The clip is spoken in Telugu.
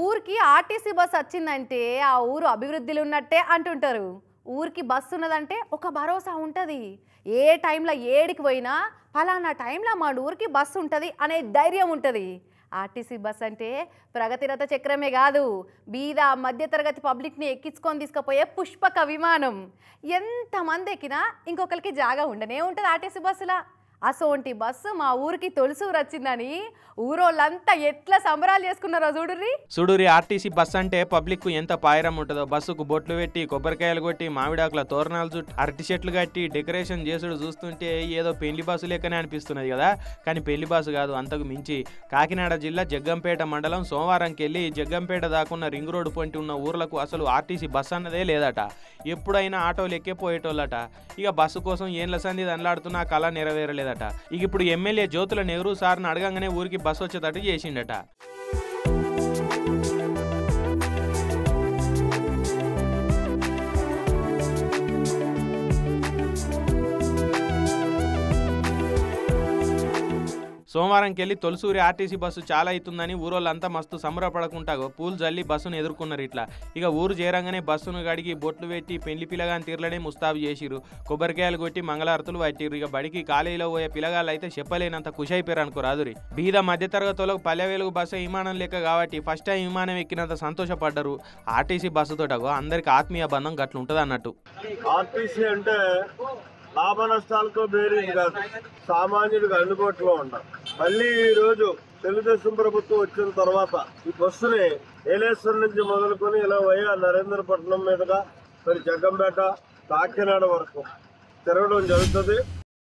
ఊరికి ఆర్టీసీ బస్ వచ్చిందంటే ఆ ఊరు అభివృద్ధిలో ఉన్నట్టే అంటుంటారు. ఊరికి బస్సు ఉన్నదంటే ఒక భరోసా ఉంటుంది. ఏ టైంలో ఏడికి పోయినా ఫలానా టైంలో మా ఊరికి బస్సు ఉంటుంది అనే ధైర్యం ఉంటుంది. ఆర్టీసీ బస్ అంటే ప్రగతిరథ చక్రమే కాదు, బీద మధ్యతరగతి పబ్లిక్ని ఎక్కించుకొని తీసుకుపోయే పుష్పక విమానం. ఎంతమంది ఎక్కినా ఇంకొకరికి జాగా ఉండనే ఉంటుంది ఆర్టీసీ బస్సులా. అసోంటి బస్సు మా ఊరికి తొలిసూరు వచ్చిందని ఊరోళ్ళంతా ఎట్లా సంబరాలు చేసుకున్నారో చూడుర్రి. ఆర్టీసీ బస్ అంటే పబ్లిక్ ఎంత పాయరం ఉంటుందో. బస్సుకు బొట్లు పెట్టి కొబ్బరికాయలు కొట్టి మామిడాకుల తోరణాలు చుట్టి అరటి చెట్లు కట్టి డెకరేషన్ చేసుడు చూస్తుంటే ఏదో పెళ్లి బస్సు లెక్కనే అనిపిస్తున్నది కదా. కానీ పెళ్లి బస్సు కాదు, అంతకు మించి. కాకినాడ జిల్లా జగ్గంపేట మండలం సోమవారంకి వెళ్ళి జగ్గంపేట దాకున్న రింగ్ రోడ్డు పొంటి ఉన్న ఊర్లకు అసలు ఆర్టీసీ బస్ అన్నదే లేదట. ఎప్పుడైనా ఆటోలు ఎక్కిపోయేటోళ్ళట. ఇక బస్సు కోసం ఏండ్ల సంధి దండలాడుతున్నా కళ నెరవేరలేదట. ఇక ఇప్పుడు ఎమ్మెల్యే జ్యోతుల నెహ్రూ సార్ని అడగంగానే ఊరికి బస్సు వచ్చేటట్టు చేసిండట. సోమవారంకి వెళ్ళి తొలిసూరి ఆర్టీసీ బస్సు చాలా అవుతుందని ఊరోళ్ళంతా మస్తు సంబరపడకుండా పూలు జల్లి బస్సును ఎదుర్కొన్నారు. ఇట్లా ఇక ఊరు చేరంగానే బస్సును గడిగి బొట్లు పెట్టి పెళ్లి పిల్లగాని తీర్లనే ముస్తాబు చేసిరు. కొబ్బరికాయలు కొట్టి మంగళారతులు పట్టిరు. ఇక బడికి కాలేజీలో పోయే పిల్లగాళ్ళు అయితే చెప్పలేనంత ఖుషి అయిపోయారు అనుకో రాదురి. బీద మధ్యతరగతులకు పల్లె వెలుగు బస్సు విమానం లెక్క కాబట్టి ఫస్ట్ టైం విమానం ఎక్కినంత సంతోషపడ్డారు. ఆర్టీసీ బస్సుతోటగో అందరికి ఆత్మీయ బంధం గట్ల ఉంటుంది అన్నట్టు. ఆర్టీసీ అంటే లాభ నష్టాలతో బేరీజ్ కాదు, సామాన్యుడికి అందుబాటులో ఉంటారు. మళ్ళీ ఈ రోజు తెలుగుదేశం ప్రభుత్వం వచ్చిన తర్వాత ఈ బస్సుని ఏలేశ్వరం నుంచి మొదలుకొని ఇలా వయా నరేంద్రపట్నం మీదుగా మరి జగ్గంపేట కాకినాడ వరకు తిరగడం జరుగుతుంది.